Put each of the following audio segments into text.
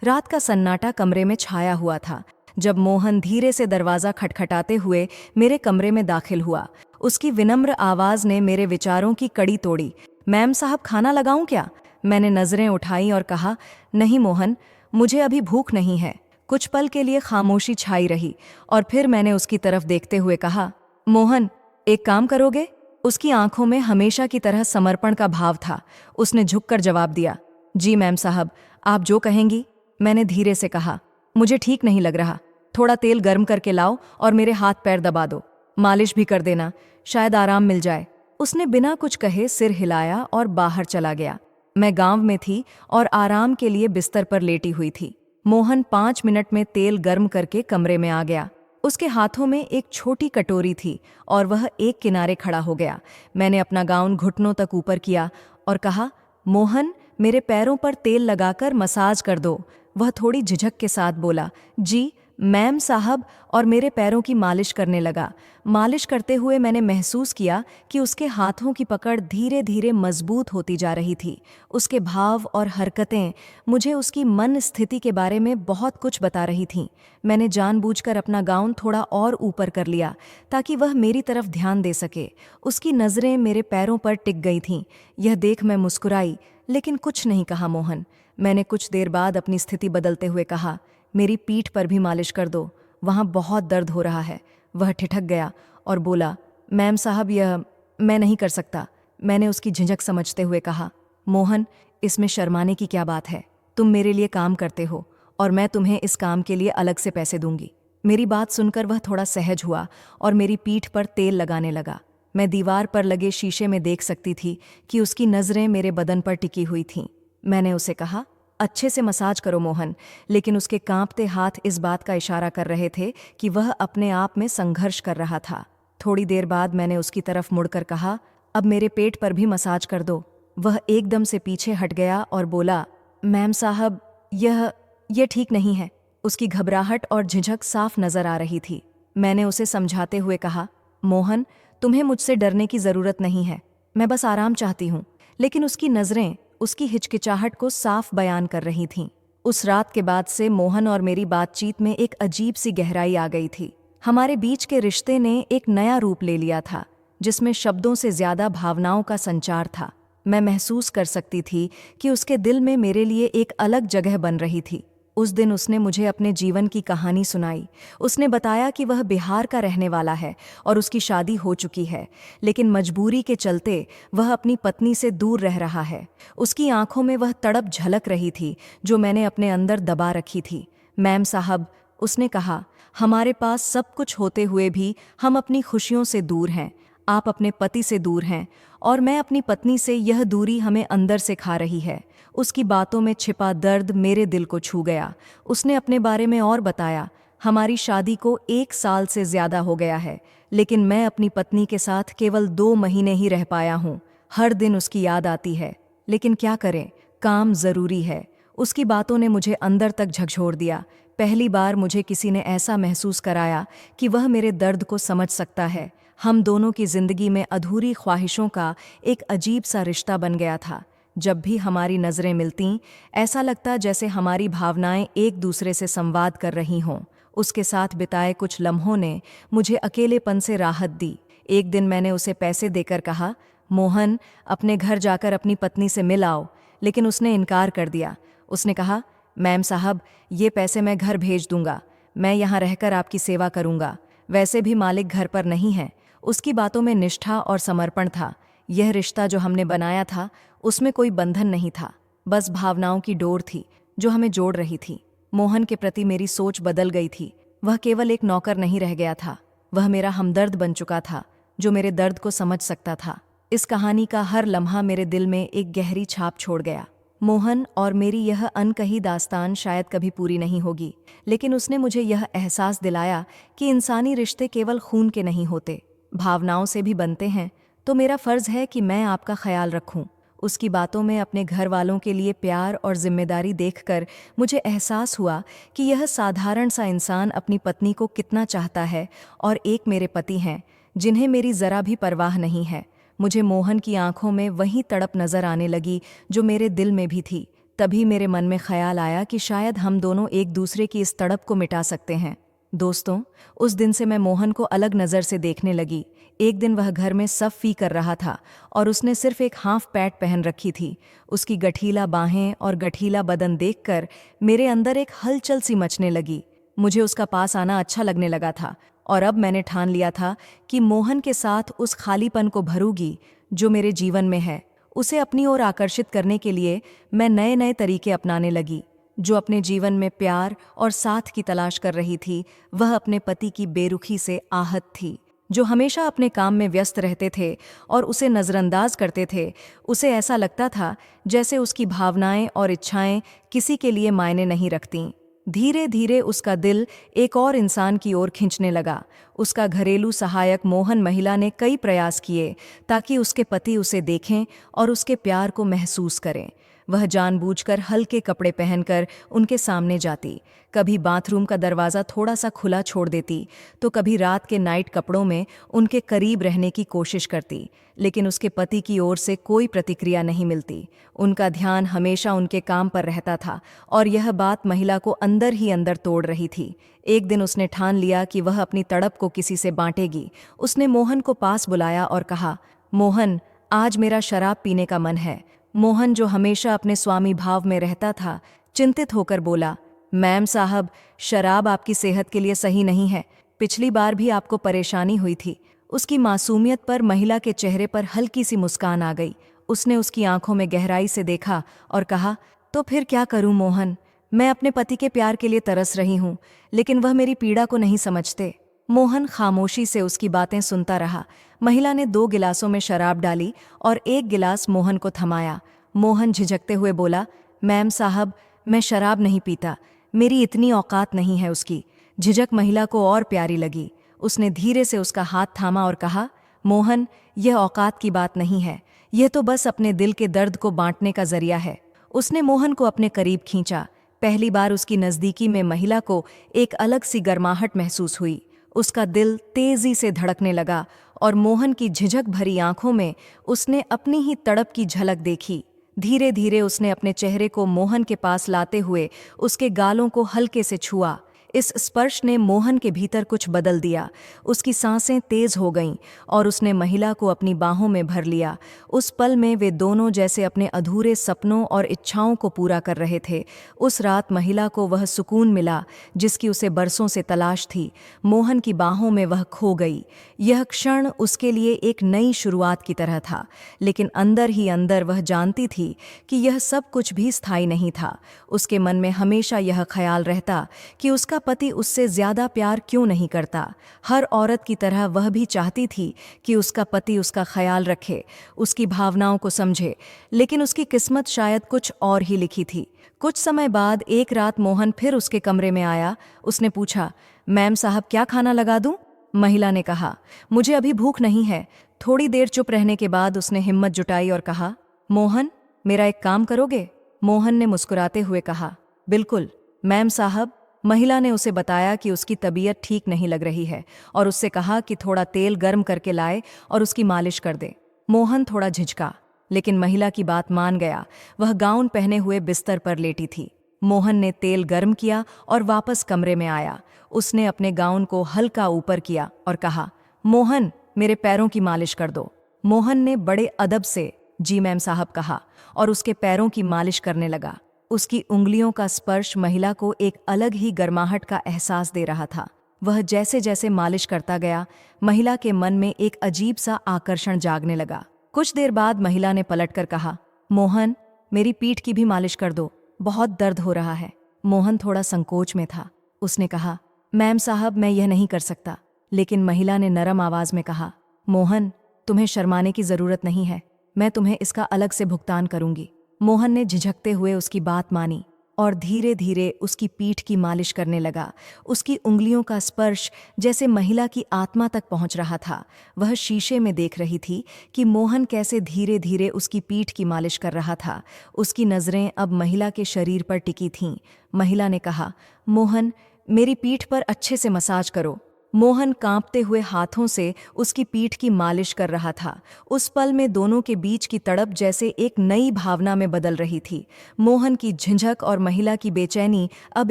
रात का सन्नाटा कमरे में छाया हुआ था जब मोहन धीरे से दरवाज़ा खटखटाते हुए मेरे कमरे में दाखिल हुआ। उसकी विनम्र आवाज़ ने मेरे विचारों की कड़ी तोड़ी। मैम साहब, खाना लगाऊं क्या? मैंने नज़रें उठाई और कहा, नहीं मोहन, मुझे अभी भूख नहीं है। कुछ पल के लिए खामोशी छाई रही और फिर मैंने उसकी तरफ देखते हुए कहा, मोहन, एक काम करोगे? उसकी आंखों में हमेशा की तरह समर्पण का भाव था। उसने झुककर जवाब दिया, जी मैम साहब, आप जो कहेंगी। मैंने धीरे से कहा, मुझे ठीक नहीं लग रहा। थोड़ा तेल गर्म करके लाओ और मेरे हाथ पैर दबा दो। मालिश भी कर देना, शायद आराम मिल जाए। उसने बिना कुछ कहे सिर हिलाया और बाहर चला गया। मैं गांव में थी और आराम के लिए बिस्तर पर लेटी हुई थी। मोहन 5 मिनट में तेल गर्म करके कमरे में आ गया। उसके हाथों में एक छोटी कटोरी थी और वह एक किनारे खड़ा हो गया। मैंने अपना गाउन घुटनों तक ऊपर किया और कहा, मोहन, मेरे पैरों पर तेल लगाकर मसाज कर दो। वह थोड़ी झिझक के साथ बोला, जी मैम साहब, और मेरे पैरों की मालिश करने लगा। मालिश करते हुए मैंने महसूस किया कि उसके हाथों की पकड़ धीरे धीरे मजबूत होती जा रही थी। उसके भाव और हरकतें मुझे उसकी मन स्थिति के बारे में बहुत कुछ बता रही थीं। मैंने जानबूझकर अपना गाउन थोड़ा और ऊपर कर लिया ताकि वह मेरी तरफ ध्यान दे सके। उसकी नज़रें मेरे पैरों पर टिक गई थीं। यह देख मैं मुस्कुराई, लेकिन कुछ नहीं कहा। मोहन, मैंने कुछ देर बाद अपनी स्थिति बदलते हुए कहा, मेरी पीठ पर भी मालिश कर दो, वहाँ बहुत दर्द हो रहा है। वह ठिठक गया और बोला, मैम साहब, यह मैं नहीं कर सकता। मैंने उसकी झिझक समझते हुए कहा, मोहन, इसमें शर्माने की क्या बात है? तुम मेरे लिए काम करते हो और मैं तुम्हें इस काम के लिए अलग से पैसे दूंगी। मेरी बात सुनकर वह थोड़ा सहज हुआ और मेरी पीठ पर तेल लगाने लगा। मैं दीवार पर लगे शीशे में देख सकती थी कि उसकी नज़रें मेरे बदन पर टिकी हुई थीं। मैंने उसे कहा, अच्छे से मसाज करो मोहन, लेकिन उसके कांपते हाथ इस बात का इशारा कर रहे थे कि वह अपने आप में संघर्ष कर रहा था। थोड़ी देर बाद मैंने उसकी तरफ मुड़कर कहा, अब मेरे पेट पर भी मसाज कर दो। वह एकदम से पीछे हट गया और बोला, मैम साहब, यह ठीक नहीं है। उसकी घबराहट और झिझक साफ नजर आ रही थी। मैंने उसे समझाते हुए कहा, मोहन, तुम्हें मुझसे डरने की जरूरत नहीं है, मैं बस आराम चाहती हूँ। लेकिन उसकी नजरें उसकी हिचकिचाहट को साफ बयान कर रही थीं। उस रात के बाद से मोहन और मेरी बातचीत में एक अजीब सी गहराई आ गई थी। हमारे बीच के रिश्ते ने एक नया रूप ले लिया था, जिसमें शब्दों से ज्यादा भावनाओं का संचार था। मैं महसूस कर सकती थी कि उसके दिल में मेरे लिए एक अलग जगह बन रही थी। उस दिन उसने मुझे अपने जीवन की कहानी सुनाई। उसने बताया कि वह बिहार का रहने वाला है और उसकी शादी हो चुकी है, लेकिन मजबूरी के चलते वह अपनी पत्नी से दूर रह रहा है। उसकी आंखों में वह तड़प झलक रही थी जो मैंने अपने अंदर दबा रखी थी। मैम साहब, उसने कहा, हमारे पास सब कुछ होते हुए भी हम अपनी खुशियों से दूर हैं। आप अपने पति से दूर हैं और मैं अपनी पत्नी से। यह दूरी हमें अंदर से खा रही है। उसकी बातों में छिपा दर्द मेरे दिल को छू गया। उसने अपने बारे में और बताया, हमारी शादी को 1 साल से ज्यादा हो गया है, लेकिन मैं अपनी पत्नी के साथ केवल 2 महीने ही रह पाया हूँ। हर दिन उसकी याद आती है, लेकिन क्या करें, काम जरूरी है। उसकी बातों ने मुझे अंदर तक झकझोर दिया। पहली बार मुझे किसी ने ऐसा महसूस कराया कि वह मेरे दर्द को समझ सकता है। हम दोनों की जिंदगी में अधूरी ख्वाहिशों का एक अजीब सा रिश्ता बन गया था। जब भी हमारी नज़रें मिलतीं, ऐसा लगता जैसे हमारी भावनाएं एक दूसरे से संवाद कर रही हों। उसके साथ बिताए कुछ लम्हों ने मुझे अकेलेपन से राहत दी। एक दिन मैंने उसे पैसे देकर कहा, मोहन, अपने घर जाकर अपनी पत्नी से मिल आओ, लेकिन उसने इनकार कर दिया। उसने कहा, मैम साहब, ये पैसे मैं घर भेज दूंगा, मैं यहाँ रहकर आपकी सेवा करूंगा। वैसे भी मालिक घर पर नहीं है। उसकी बातों में निष्ठा और समर्पण था। यह रिश्ता जो हमने बनाया था, उसमें कोई बंधन नहीं था, बस भावनाओं की डोर थी जो हमें जोड़ रही थी। मोहन के प्रति मेरी सोच बदल गई थी। वह केवल एक नौकर नहीं रह गया था, वह मेरा हमदर्द बन चुका था जो मेरे दर्द को समझ सकता था। इस कहानी का हर लम्हा मेरे दिल में एक गहरी छाप छोड़ गया। मोहन और मेरी यह अनकही दास्तान शायद कभी पूरी नहीं होगी, लेकिन उसने मुझे यह एहसास दिलाया कि इंसानी रिश्ते केवल खून के नहीं होते, भावनाओं से भी बनते हैं। तो मेरा फर्ज है कि मैं आपका ख्याल रखूं। उसकी बातों में अपने घर वालों के लिए प्यार और जिम्मेदारी देखकर मुझे एहसास हुआ कि यह साधारण सा इंसान अपनी पत्नी को कितना चाहता है, और एक मेरे पति हैं जिन्हें मेरी जरा भी परवाह नहीं है। मुझे मोहन की आंखों में वही तड़प नजर आने लगी जो मेरे दिल में भी थी। तभी मेरे मन में ख्याल आया कि शायद हम दोनों एक दूसरे की इस तड़प को मिटा सकते हैं। दोस्तों, उस दिन से मैं मोहन को अलग नज़र से देखने लगी। एक दिन वह घर में सफ़ी कर रहा था और उसने सिर्फ एक हाफ पैंट पहन रखी थी। उसकी गठीला बाहें और गठीला बदन देखकर मेरे अंदर एक हलचल सी मचने लगी। मुझे उसका पास आना अच्छा लगने लगा था और अब मैंने ठान लिया था कि मोहन के साथ उस खालीपन को भरूंगी जो मेरे जीवन में है। उसे अपनी ओर आकर्षित करने के लिए मैं नए नए तरीके अपनाने लगी। जो अपने जीवन में प्यार और साथ की तलाश कर रही थी, वह अपने पति की बेरुखी से आहत थी। जो हमेशा अपने काम में व्यस्त रहते थे और उसे नज़रअंदाज करते थे, उसे ऐसा लगता था जैसे उसकी भावनाएं और इच्छाएं किसी के लिए मायने नहीं रखतीं। धीरे धीरे उसका दिल एक और इंसान की ओर खींचने लगा। उसका घरेलू सहायक मोहन महिला ने कई प्रयास किए ताकि उसके पति उसे देखें और उसके प्यार को महसूस करें। वह जानबूझकर हल्के कपड़े पहनकर उनके सामने जाती, कभी बाथरूम का दरवाज़ा थोड़ा सा खुला छोड़ देती, तो कभी रात के नाइट कपड़ों में उनके करीब रहने की कोशिश करती, लेकिन उसके पति की ओर से कोई प्रतिक्रिया नहीं मिलती। उनका ध्यान हमेशा उनके काम पर रहता था और यह बात महिला को अंदर ही अंदर तोड़ रही थी। एक दिन उसने ठान लिया कि वह अपनी तड़प को किसी से बांटेगी। उसने मोहन को पास बुलाया और कहा, मोहन, आज मेरा शराब पीने का मन है। मोहन, जो हमेशा अपने स्वामी भाव में रहता था, चिंतित होकर बोला, मैम साहब, शराब आपकी सेहत के लिए सही नहीं है। पिछली बार भी आपको परेशानी हुई थी। उसकी मासूमियत पर महिला के चेहरे पर हल्की सी मुस्कान आ गई। उसने उसकी आंखों में गहराई से देखा और कहा, तो फिर क्या करूं मोहन? मैं अपने पति के प्यार के लिए तरस रही हूं, लेकिन वह मेरी पीड़ा को नहीं समझते। मोहन खामोशी से उसकी बातें सुनता रहा। महिला ने 2 गिलासों में शराब डाली और एक गिलास मोहन को थमाया। मोहन झिझकते हुए बोला, मैम साहब, मैं शराब नहीं पीता। मेरी इतनी औकात नहीं है उसकी। झिझक महिला को और प्यारी लगी। उसने धीरे से उसका हाथ थामा और कहा, मोहन, यह औकात की बात नहीं है। यह तो बस अपने दिल के दर्द को बांटने का जरिया है। उसने मोहन को अपने करीब खींचा। पहली बार उसकी नज़दीकी में महिला को एक अलग सी गर्माहट महसूस हुई। उसका दिल तेजी से धड़कने लगा और मोहन की झिझक भरी आंखों में उसने अपनी ही तड़प की झलक देखी। धीरे धीरे उसने अपने चेहरे को मोहन के पास लाते हुए उसके गालों को हल्के से छुआ। इस स्पर्श ने मोहन के भीतर कुछ बदल दिया। उसकी सांसें तेज हो गईं और उसने महिला को अपनी बाहों में भर लिया। उस पल में वे दोनों जैसे अपने अधूरे सपनों और इच्छाओं को पूरा कर रहे थे। उस रात महिला को वह सुकून मिला जिसकी उसे बरसों से तलाश थी। मोहन की बाहों में वह खो गई। यह क्षण उसके लिए एक नई शुरुआत की तरह था, लेकिन अंदर ही अंदर वह जानती थी कि यह सब कुछ भी स्थायी नहीं था। उसके मन में हमेशा यह ख्याल रहता कि उसका पति उससे ज्यादा प्यार क्यों नहीं करता। हर औरत की तरह वह भी चाहती थी कि उसका पति उसका ख्याल रखे, उसकी भावनाओं को समझे, लेकिन उसकी किस्मत शायद कुछ और ही लिखी थी। कुछ समय बाद एक रात मोहन फिर उसके कमरे में आया। उसने पूछा, मैम साहब, क्या खाना लगा दूं? महिला ने कहा, मुझे अभी भूख नहीं है। थोड़ी देर चुप रहने के बाद उसने हिम्मत जुटाई और कहा, मोहन, मेरा एक काम करोगे? मोहन ने मुस्कुराते हुए कहा, बिल्कुल मैम साहब। महिला ने उसे बताया कि उसकी तबीयत ठीक नहीं लग रही है और उससे कहा कि थोड़ा तेल गर्म करके लाए और उसकी मालिश कर दे। मोहन थोड़ा झिझका, लेकिन महिला की बात मान गया। वह गाउन पहने हुए बिस्तर पर लेटी थी। मोहन ने तेल गर्म किया और वापस कमरे में आया। उसने अपने गाउन को हल्का ऊपर किया और कहा, मोहन, मेरे पैरों की मालिश कर दो। मोहन ने बड़े अदब से जी मैम साहब कहा और उसके पैरों की मालिश करने लगा। उसकी उंगलियों का स्पर्श महिला को एक अलग ही गर्माहट का एहसास दे रहा था। वह जैसे जैसे मालिश करता गया, महिला के मन में एक अजीब सा आकर्षण जागने लगा। कुछ देर बाद महिला ने पलटकर कहा, मोहन, मेरी पीठ की भी मालिश कर दो, बहुत दर्द हो रहा है। मोहन थोड़ा संकोच में था। उसने कहा, मैम साहब, मैं यह नहीं कर सकता। लेकिन महिला ने नरम आवाज में कहा, मोहन, तुम्हें शर्माने की जरूरत नहीं है। मैं तुम्हें इसका अलग से भुगतान करूंगी। मोहन ने झिझकते हुए उसकी बात मानी और धीरे धीरे उसकी पीठ की मालिश करने लगा। उसकी उंगलियों का स्पर्श जैसे महिला की आत्मा तक पहुंच रहा था। वह शीशे में देख रही थी कि मोहन कैसे धीरे धीरे उसकी पीठ की मालिश कर रहा था। उसकी नज़रें अब महिला के शरीर पर टिकी थीं। महिला ने कहा, मोहन, मेरी पीठ पर अच्छे से मसाज करो। मोहन कांपते हुए हाथों से उसकी पीठ की मालिश कर रहा था। उस पल में दोनों के बीच की तड़प जैसे एक नई भावना में बदल रही थी। मोहन की झिझक और महिला की बेचैनी अब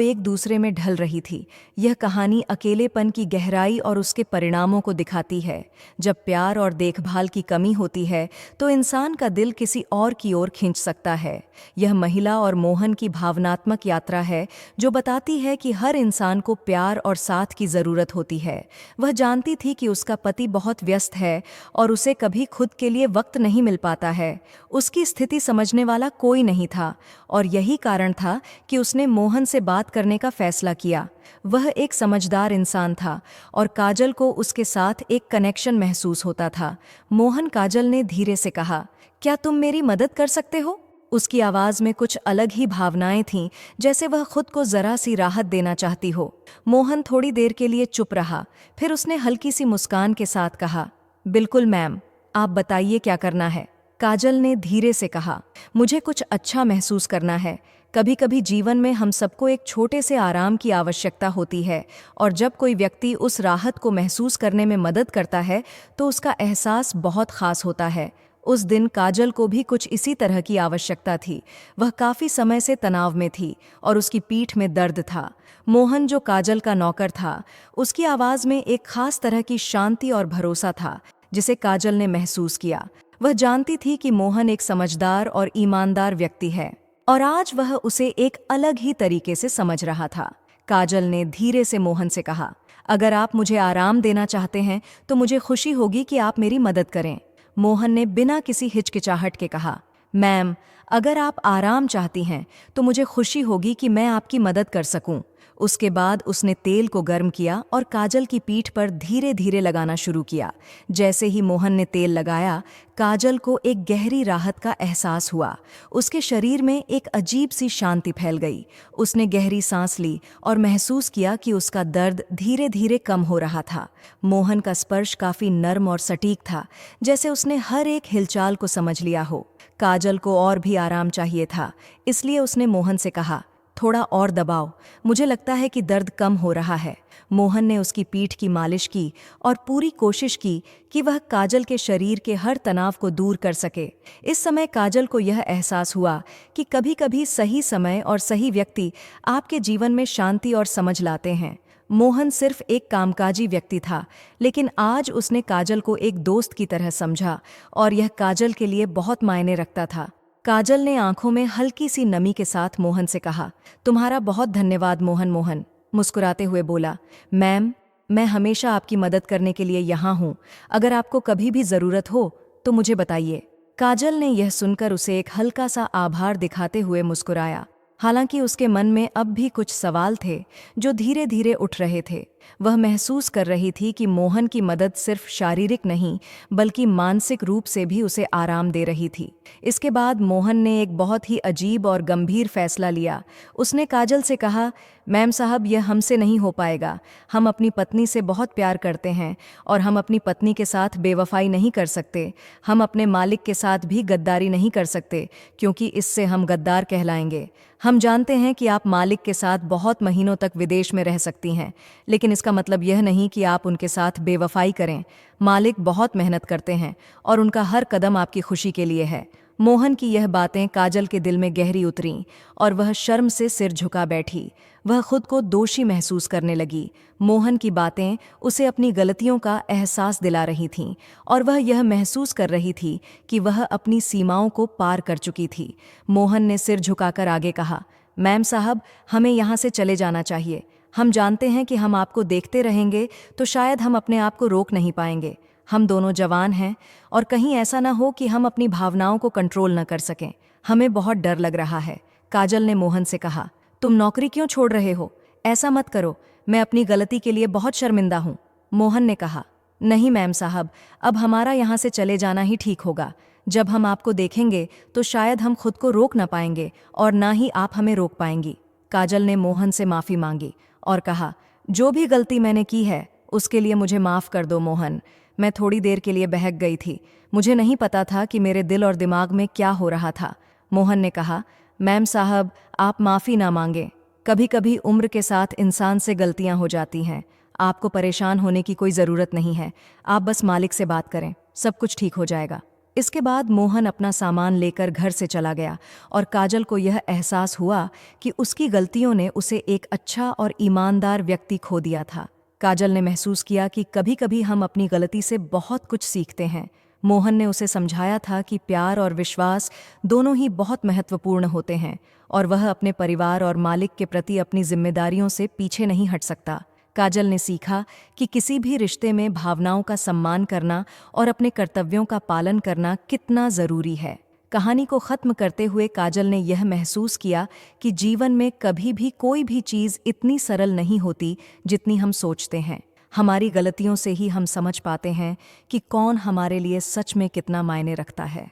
एक दूसरे में ढल रही थी। यह कहानी अकेलेपन की गहराई और उसके परिणामों को दिखाती है। जब प्यार और देखभाल की कमी होती है तो इंसान का दिल किसी और की ओर खींच सकता है। यह महिला और मोहन की भावनात्मक यात्रा है जो बताती है कि हर इंसान को प्यार और साथ की ज़रूरत होती है। वह जानती थी कि उसका पति बहुत व्यस्त है और उसे कभी खुद के लिए वक्त नहीं मिल पाता है। उसकी स्थिति समझने वाला कोई नहीं था और यही कारण था कि उसने मोहन से बात करने का फैसला किया। वह एक समझदार इंसान था और काजल को उसके साथ एक कनेक्शन महसूस होता था। मोहन काजल ने धीरे से कहा, क्या तुम मेरी मदद कर सकते हो? उसकी आवाज़ में कुछ अलग ही भावनाएं थीं, जैसे वह खुद को जरा सी राहत देना चाहती हो। मोहन थोड़ी देर के लिए चुप रहा, फिर उसने हल्की सी मुस्कान के साथ कहा, बिल्कुल मैम, आप बताइए क्या करना है। काजल ने धीरे से कहा, मुझे कुछ अच्छा महसूस करना है। कभी कभी जीवन में हम सबको एक छोटे से आराम की आवश्यकता होती है और जब कोई व्यक्ति उस राहत को महसूस करने में मदद करता है तो उसका एहसास बहुत खास होता है। उस दिन काजल को भी कुछ इसी तरह की आवश्यकता थी। वह काफी समय से तनाव में थी और उसकी पीठ में दर्द था। मोहन, जो काजल का नौकर था, उसकी आवाज में एक खास तरह की शांति और भरोसा था जिसे काजल ने महसूस किया। वह जानती थी कि मोहन एक समझदार और ईमानदार व्यक्ति है और आज वह उसे एक अलग ही तरीके से समझ रहा था। काजल ने धीरे से मोहन से कहा, अगर आप मुझे आराम देना चाहते हैं तो मुझे खुशी होगी कि आप मेरी मदद करें। मोहन ने बिना किसी हिचकिचाहट के कहा, मैम, अगर आप आराम चाहती हैं तो मुझे खुशी होगी कि मैं आपकी मदद कर सकूं। उसके बाद उसने तेल को गर्म किया और काजल की पीठ पर धीरे धीरे लगाना शुरू किया। जैसे ही मोहन ने तेल लगाया, काजल को एक गहरी राहत का एहसास हुआ। उसके शरीर में एक अजीब सी शांति फैल गई। उसने गहरी सांस ली और महसूस किया कि उसका दर्द धीरे धीरे कम हो रहा था। मोहन का स्पर्श काफी नर्म और सटीक था, जैसे उसने हर एक हिलचाल को समझ लिया हो। काजल को और भी आराम चाहिए था, इसलिए उसने मोहन से कहा, थोड़ा और दबाओ, मुझे लगता है कि दर्द कम हो रहा है। मोहन ने उसकी पीठ की मालिश की और पूरी कोशिश की कि वह काजल के शरीर के हर तनाव को दूर कर सके। इस समय काजल को यह एहसास हुआ कि कभी-कभी सही समय और सही व्यक्ति आपके जीवन में शांति और समझ लाते हैं। मोहन सिर्फ एक कामकाजी व्यक्ति था, लेकिन आज उसने काजल को एक दोस्त की तरह समझा और यह काजल के लिए बहुत मायने रखता था। काजल ने आंखों में हल्की सी नमी के साथ मोहन से कहा, तुम्हारा बहुत धन्यवाद मोहन। मोहन मुस्कुराते हुए बोला, मैम, मैं हमेशा आपकी मदद करने के लिए यहाँ हूँ। अगर आपको कभी भी ज़रूरत हो तो मुझे बताइए। काजल ने यह सुनकर उसे एक हल्का सा आभार दिखाते हुए मुस्कुराया। हालांकि उसके मन में अब भी कुछ सवाल थे जो धीरे धीरे उठ रहे थे। वह महसूस कर रही थी कि मोहन की मदद सिर्फ शारीरिक नहीं बल्कि मानसिक रूप से भी उसे आराम दे रही थी। इसके बाद मोहन ने एक बहुत ही अजीब और गंभीर फैसला लिया। उसने काजल से कहा, मैम साहब, यह हमसे नहीं हो पाएगा। हम अपनी पत्नी से बहुत प्यार करते हैं और हम अपनी पत्नी के साथ बेवफाई नहीं कर सकते। हम अपने मालिक के साथ भी गद्दारी नहीं कर सकते, क्योंकि इससे हम गद्दार कहलाएंगे। हम जानते हैं कि आप मालिक के साथ बहुत महीनों तक विदेश में रह सकती हैं, लेकिन इसका मतलब यह नहीं कि आप उनके साथ बेवफाई करें। मालिक बहुत मेहनत करते हैं और उनका हर कदम आपकी खुशी के लिए है। मोहन की यह बातें काजल के दिल में गहरी उतरीं और वह शर्म से सिर झुका बैठी। वह खुद को दोषी महसूस करने लगी। मोहन की बातें उसे अपनी गलतियों का एहसास दिला रही थीं और वह यह महसूस कर रही थी कि वह अपनी सीमाओं को पार कर चुकी थी। मोहन ने सिर झुकाकर आगे कहा, मैम साहब, हमें यहाँ से चले जाना चाहिए। हम जानते हैं कि हम आपको देखते रहेंगे तो शायद हम अपने आप को रोक नहीं पाएंगे। हम दोनों जवान हैं और कहीं ऐसा ना हो कि हम अपनी भावनाओं को कंट्रोल न कर सकें। हमें बहुत डर लग रहा है। काजल ने मोहन से कहा, तुम नौकरी क्यों छोड़ रहे हो? ऐसा मत करो, मैं अपनी गलती के लिए बहुत शर्मिंदा हूँ। मोहन ने कहा, नहीं मैम साहब, अब हमारा यहाँ से चले जाना ही ठीक होगा। जब हम आपको देखेंगे तो शायद हम खुद को रोक न पाएंगे और ना ही आप हमें रोक पाएंगी। काजल ने मोहन से माफ़ी मांगी और कहा, जो भी गलती मैंने की है उसके लिए मुझे माफ़ कर दो मोहन। मैं थोड़ी देर के लिए बहक गई थी। मुझे नहीं पता था कि मेरे दिल और दिमाग में क्या हो रहा था। मोहन ने कहा, मैम साहब, आप माफ़ी ना मांगें। कभी कभी उम्र के साथ इंसान से गलतियां हो जाती हैं। आपको परेशान होने की कोई ज़रूरत नहीं है, आप बस मालिक से बात करें, सब कुछ ठीक हो जाएगा। इसके बाद मोहन अपना सामान लेकर घर से चला गया और काजल को यह एहसास हुआ कि उसकी गलतियों ने उसे एक अच्छा और ईमानदार व्यक्ति खो दिया था। काजल ने महसूस किया कि कभी-कभी हम अपनी गलती से बहुत कुछ सीखते हैं। मोहन ने उसे समझाया था कि प्यार और विश्वास दोनों ही बहुत महत्वपूर्ण होते हैं और वह अपने परिवार और मालिक के प्रति अपनी जिम्मेदारियों से पीछे नहीं हट सकता। काजल ने सीखा कि किसी भी रिश्ते में भावनाओं का सम्मान करना और अपने कर्तव्यों का पालन करना कितना ज़रूरी है। कहानी को ख़त्म करते हुए काजल ने यह महसूस किया कि जीवन में कभी भी कोई भी चीज़ इतनी सरल नहीं होती जितनी हम सोचते हैं। हमारी गलतियों से ही हम समझ पाते हैं कि कौन हमारे लिए सच में कितना मायने रखता है।